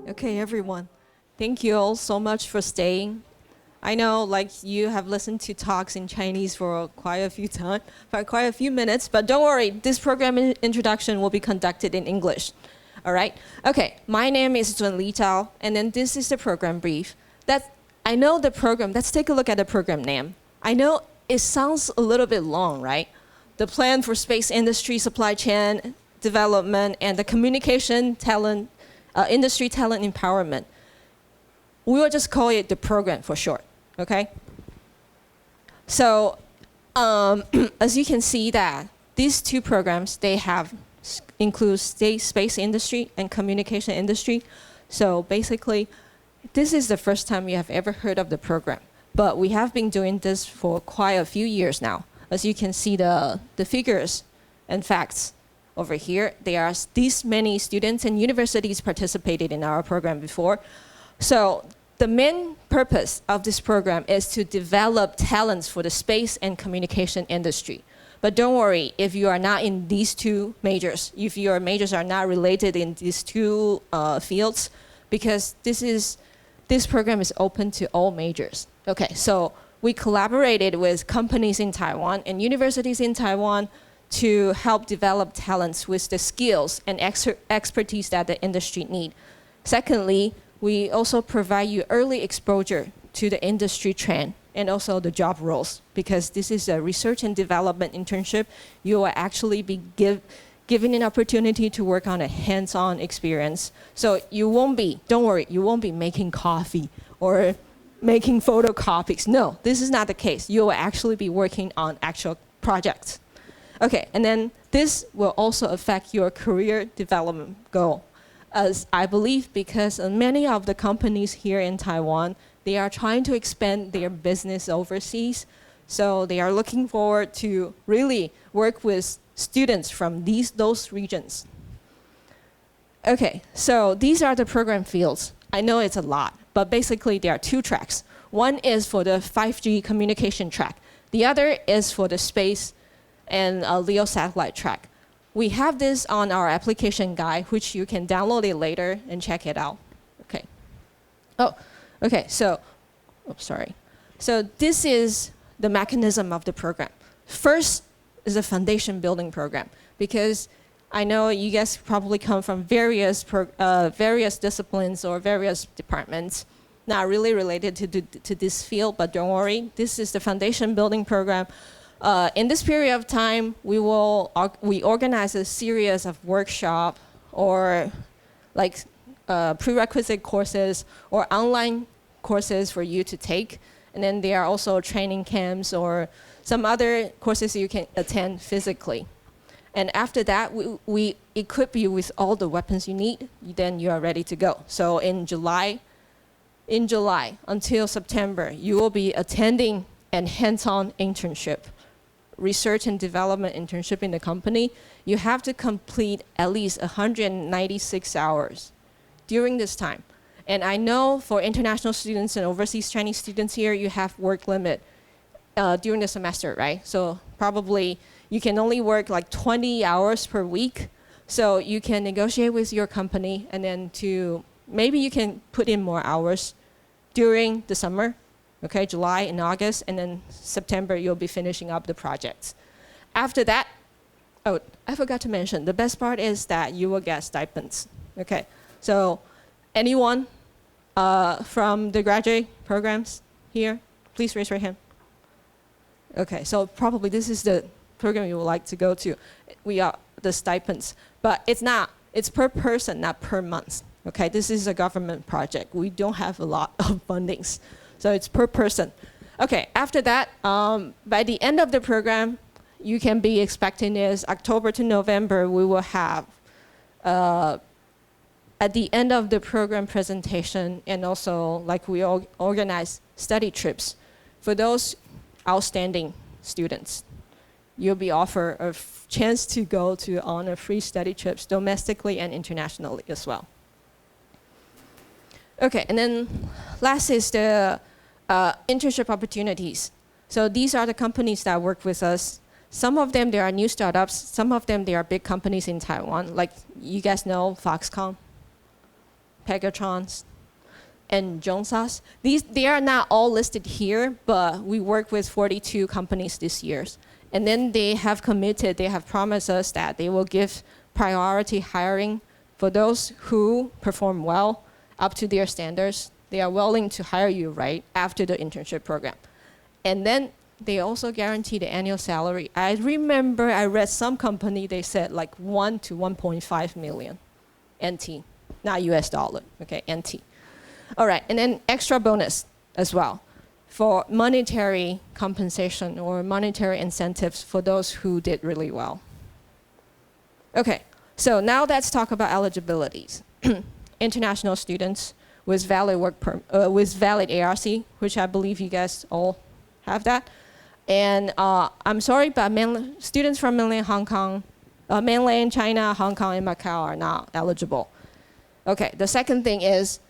Okay, everyone. Thank you all so much for staying. I know, like, you have listened to talks in Chinese for quite a few minutes, but don't worry, this program introduction will be conducted in English. All right? Okay, my name is Zun Li Zhao, and then this is the program brief. I know the program, let's take a look at the program name. I know it sounds a little bit long, right? The plan for space industry supply chain development and the communication talent, industry talent empowerment. We will just call it the program for short, okay? So as you can see that these two programs, they include space industry and communication industry. So basically, this is the first time you have ever heard of the program. But we have been doing this for quite a few years now. As you can see the figures and facts over here, there are these many students and universities participated in our program before. So the main purpose of this program is to develop talents for the space and communication industry. But don't worry, if you are not in these two majors, if your majors are not related in these two fields, because this program is open to all majors. Okay, so we collaborated with companies in Taiwan and universities in Taiwan to help develop talents with the skills and expertise that the industry need. Secondly, we also provide you early exposure to the industry trend and also the job roles, because this is a research and development internship. You will actually be given an opportunity to work on a hands-on experience. So don't worry, you won't be making coffee or making photocopies. No, this is not the case. You will actually be working on actual projects. Okay, and then this will also affect your career development goal. As I believe, because many of the companies here in Taiwan, they are trying to expand their business overseas. So they are looking forward to really work with students from those regions. Okay, so these are the program fields. I know it's a lot, but basically there are two tracks. One is for the 5G communication track. The other is for the space and LEO satellite track. We have this on our application guide, which you can download it later and check it out. Okay. Oh, okay, so, sorry. So this is the mechanism of the program. First is a foundation building program, because I know you guys probably come from various disciplines or various departments, not really related to this field, but don't worry, this is the foundation building program. In this period of time, we organize a series of workshops or like prerequisite courses or online courses for you to take. And then there are also training camps or some other courses you can attend physically. And after that, we equip you with all the weapons you need. Then you are ready to go. So in July until September, you will be attending a hands-on internship, research and development internship in the company. You have to complete at least 196 hours during this time. And I know for international students and overseas Chinese students here, you have work limit during the semester, right? So probably you can only work like 20 hours per week. So you can negotiate with your company, and then maybe you can put in more hours during the summer, okay, July and August, and then September you'll be finishing up the projects. After that, oh, I forgot to mention, the best part is that you will get stipends, okay? So anyone from the graduate programs here, please raise your hand. Okay, so probably this is the program you would like to go to. We are the stipends, but it's per person, not per month, okay? This is a government project. We don't have a lot of fundings. So it's per person. Okay, after that, by the end of the program, you can be expecting is October to November, we will have, at the end of the program presentation, and also like we organize study trips for those outstanding students. You'll be offered a chance to go on a free study trips domestically and internationally as well. Okay, and then last is the internship opportunities. So these are the companies that work with us. Some of them, they are new startups. Some of them, they are big companies in Taiwan. Like you guys know Foxconn, Pegatrons, and Jonesas. They are not all listed here, but we work with 42 companies this year. And then they have promised us that they will give priority hiring for those who perform well up to their standards. They are willing to hire you right after the internship program. And then they also guarantee the annual salary. I remember I read some company, they said like 1 to 1.5 million NT, not US dollar, okay, NT. All right, and then extra bonus as well for monetary compensation or monetary incentives for those who did really well. Okay, so now let's talk about eligibilities. International students with valid with valid ARC, which I believe you guys all have that. And I'm sorry, but students from mainland Hong Kong, mainland China, Hong Kong, and Macau are not eligible. Okay, the second thing is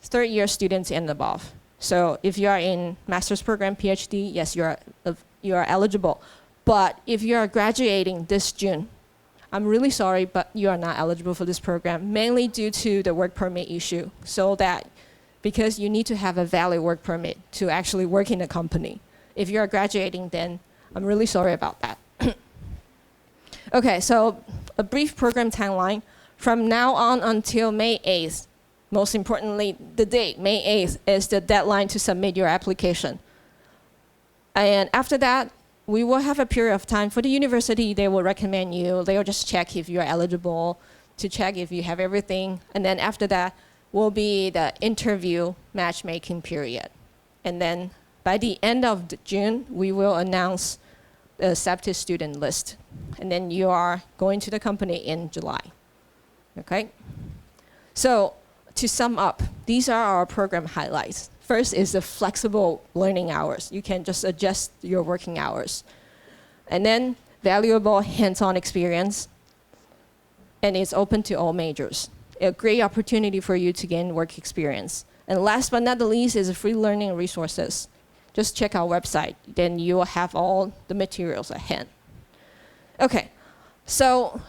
third-year students and above. So if you are in master's program, PhD, yes, you are eligible. But if you are graduating this June, I'm really sorry, but you are not eligible for this program, mainly due to the work permit issue. So that, because you need to have a valid work permit to actually work in a company. If you are graduating, then I'm really sorry about that. Okay, so a brief program timeline. From now on until May 8th, most importantly, the date, May 8th, is the deadline to submit your application. And after that, we will have a period of time. For the university, they will recommend you. They will just check if you're eligible, to check if you have everything. And then after that will be the interview matchmaking period. And then by the end of June, we will announce the accepted student list. And then you are going to the company in July. Okay? So to sum up, these are our program highlights. First is the flexible learning hours. You can just adjust your working hours. And then valuable hands-on experience. And it's open to all majors. A great opportunity for you to gain work experience. And last but not the least is free learning resources. Just check our website. Then you will have all the materials at hand. Okay, so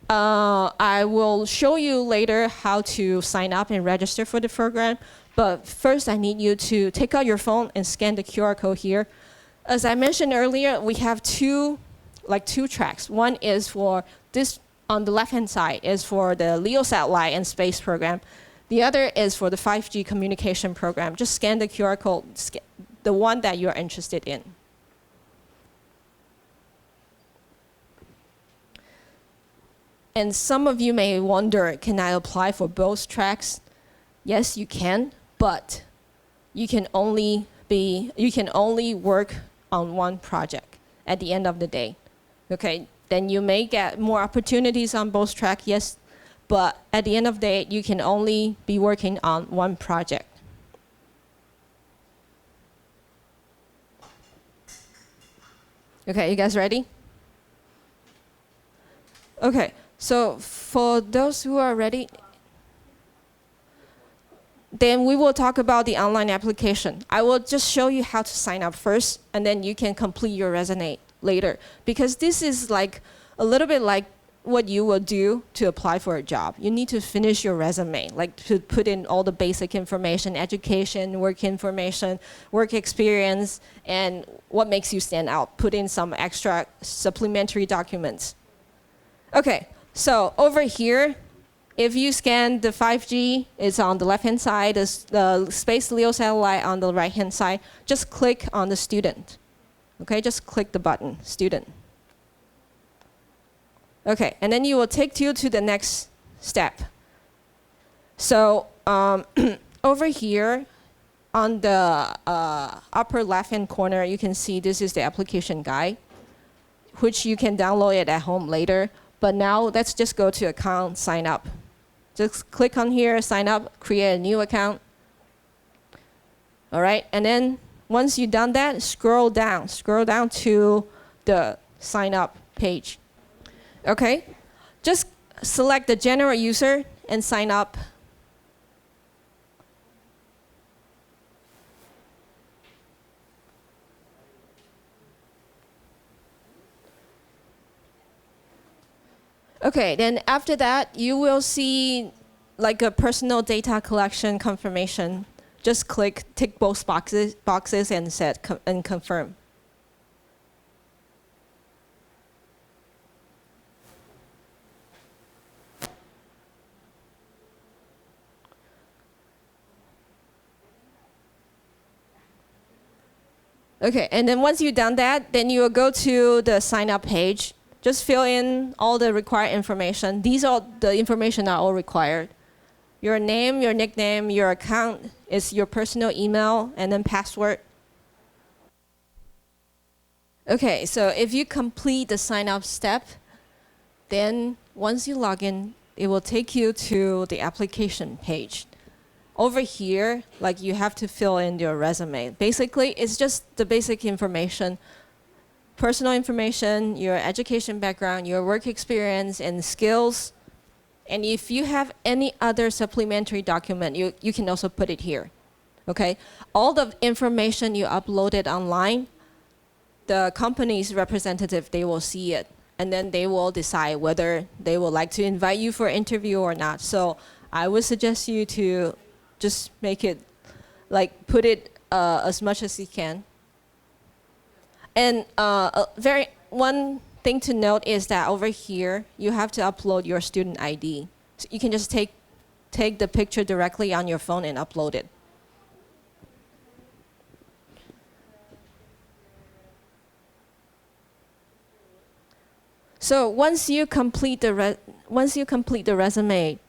I will show you later how to sign up and register for the program. But first, I need you to take out your phone and scan the QR code here. As I mentioned earlier, we have two tracks. One is for this, on the left-hand side, is for the LEO satellite and space program. The other is for the 5G communication program. Just scan the QR code, the one that you're interested in. And some of you may wonder, can I apply for both tracks? Yes, you can, but you can only work on one project at the end of the day. Okay, then you may get more opportunities on both tracks, yes, but at the end of the day, you can only be working on one project. Okay, you guys ready? Okay. So for those who are ready, then we will talk about the online application. I will just show you how to sign up first, and then you can complete your resume later. Because this is like a little bit like what you will do to apply for a job. You need to finish your resume, like to put in all the basic information, education, work information, work experience, and what makes you stand out. Put in some extra supplementary documents. Okay. So over here, if you scan the 5G, it's on the left-hand side, the Space LEO satellite on the right-hand side. Just click on the student. Okay, just click the button, student. Okay, and then you will take you to the next step. So over here, on the upper left-hand corner, you can see this is the application guide, which you can download it at home later. But now let's just go to account, sign up. Just click on here, sign up, create a new account. All right, and then once you've done that, scroll down to the sign up page. Okay, just select the general user and sign up. Okay, then after that, you will see like a personal data collection confirmation, just tick both boxes and and confirm. Okay, and then once you've done that, then you will go to the sign up page. Just fill in all the required information. These are the information are all required. Your name, your nickname, your account is your personal email, and then password. Okay, so if you complete the sign up step, then once you log in, it will take you to the application page. Over here, like you have to fill in your resume. Basically, it's just the basic information, personal information, your education background, your work experience and skills. And if you have any other supplementary document, you can also put it here, okay? All the information you uploaded online, the company's representative, they will see it. And then they will decide whether they would like to invite you for interview or not. So I would suggest you to just make it, like put it as much as you can. And one thing to note is that over here, you have to upload your student ID. So you can just take the picture directly on your phone and upload it. So once you complete the resume,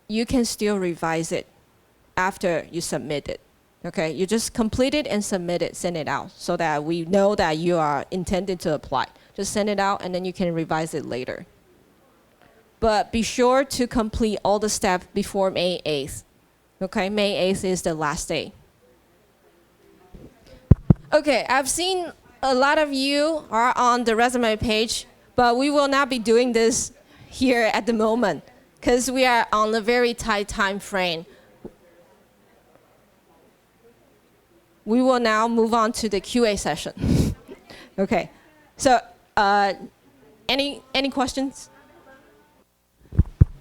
you can still revise it after you submit it. Okay, you just complete it and submit it, send it out, so that we know that you are intended to apply. Just send it out, and then you can revise it later. But be sure to complete all the steps before May 8th. Okay, May 8th is the last day. Okay, I've seen a lot of you are on the resume page, but we will not be doing this here at the moment, because we are on a very tight time frame. We will now move on to the QA session. Okay, so any questions?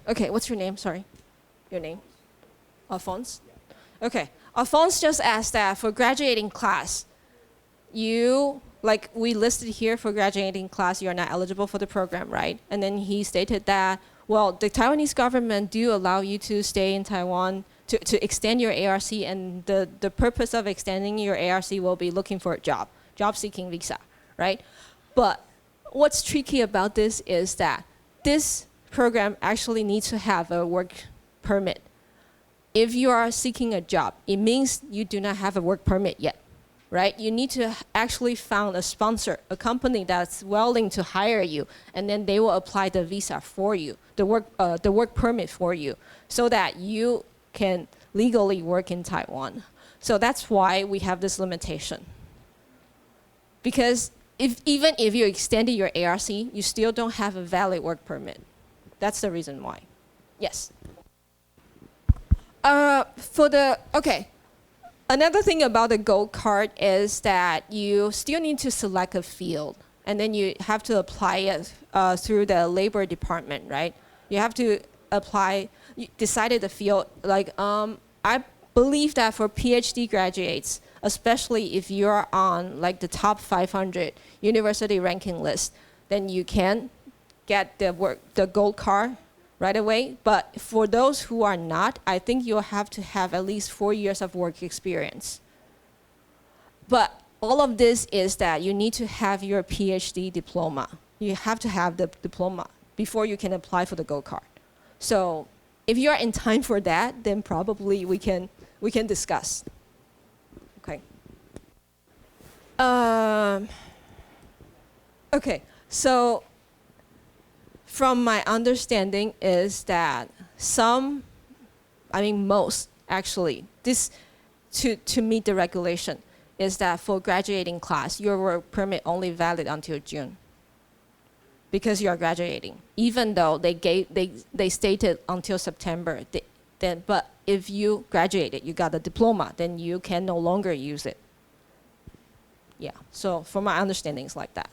Okay, what's your name? Sorry, your name? Alphonse? Okay, Alphonse just asked that for graduating class, like we listed here for graduating class, you're not eligible for the program, right? And then he stated that, well, the Taiwanese government do allow you to stay in Taiwan to extend your ARC, and the purpose of extending your ARC will be looking for a job seeking visa, right? But what's tricky about this is that this program actually needs to have a work permit. If you are seeking a job, it means you do not have a work permit yet, right? You need to actually find a sponsor, a company that's willing to hire you, and then they will apply the visa for you, the work permit for you, so that you can legally work in Taiwan. So that's why we have this limitation. Because even if you extended your ARC, you still don't have a valid work permit. That's the reason why. Yes. Okay. Another thing about the gold card is that you still need to select a field, and then you have to apply it through the labor department, right? You have to apply, you decided the field, like I believe that for PhD graduates, especially if you're on like the top 500 university ranking list, then you can get the gold card right away. But for those who are not, I think you'll have to have at least 4 years of work experience. But all of this is that you need to have your PhD diploma. You have to have the diploma before you can apply for the gold card. So if you are in time for that, then probably we can discuss. Okay. Okay, so from my understanding is that most actually, this to meet the regulation is that for graduating class, your work permit only valid until June, because you are graduating. Even though they stated until September, but if you graduated, you got a diploma, then you can no longer use it. Yeah. So from my understanding, it's like that.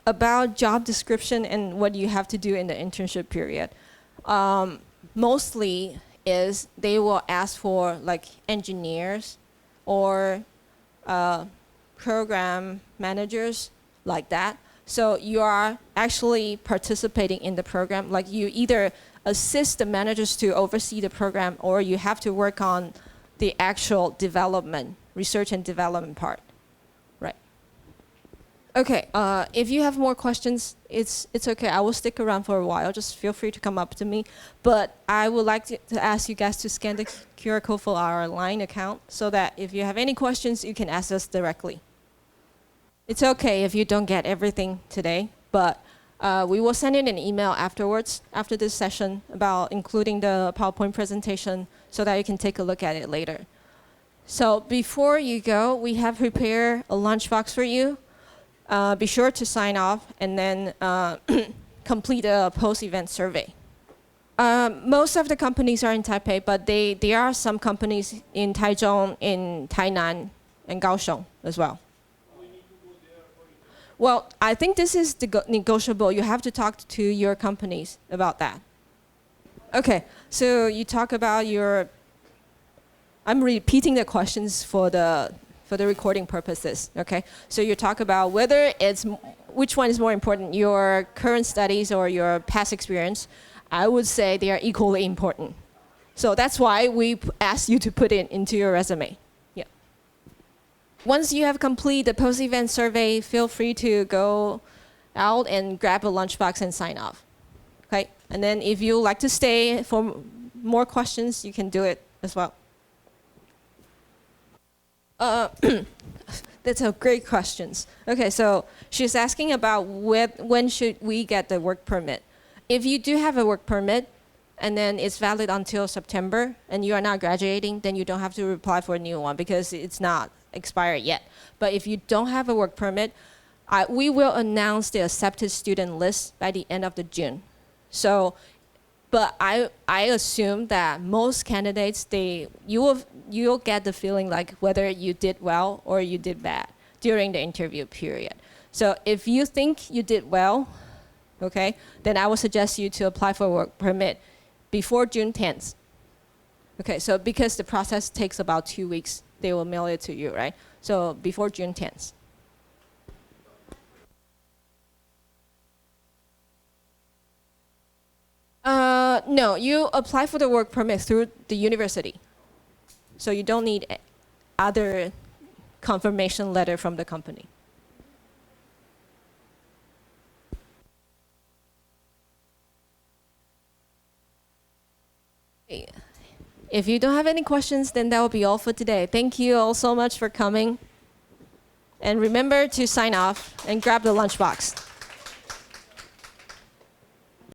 about job description and what you have to do in the internship period. Mostly is they will ask for like engineers or program managers like that. So you are actually participating in the program. Like you either assist the managers to oversee the program, or you have to work on the actual development, research and development part. Right. Okay, if you have more questions, it's okay. I will stick around for a while. Just feel free to come up to me. But I would like to ask you guys to scan the QR code for our Line account so that if you have any questions, you can ask us directly. It's okay if you don't get everything today, but we will send in an email afterwards, after this session, about including the PowerPoint presentation so that you can take a look at it later. So before you go, we have prepared a lunchbox for you. Be sure to sign off and then complete a post-event survey. Most of the companies are in Taipei, but there are some companies in Taichung, in Tainan, and Kaohsiung as well. Well, I think this is negotiable. You have to talk to your companies about that. Okay, so you talk about your, I'm repeating the questions for the recording purposes, okay? So you talk about whether it's, which one is more important, your current studies or your past experience. I would say they are equally important. So that's why we asked you to put it into your resume. Yeah. Once you have completed the post-event survey, feel free to go out and grab a lunchbox and sign off. Okay? And then if you like to stay for more questions, you can do it as well. That's a great question. Okay, so she's asking about when should we get the work permit. If you do have a work permit, and then it's valid until September, and you are not graduating, then you don't have to apply for a new one because it's not expired yet. But if you don't have a work permit, we will announce the accepted student list by the end of June. So, but I assume that most candidates, you'll get the feeling like whether you did well or you did bad during the interview period. So if you think you did well, okay, then I would suggest you to apply for a work permit before June 10th. Okay, so because the process takes about 2 weeks, they will mail it to you, right? So before June 10th. No, you apply for the work permit through the university. So you don't need other confirmation letter from the company. If you don't have any questions, then that will be all for today. Thank you all so much for coming. And remember to sign off and grab the lunchbox.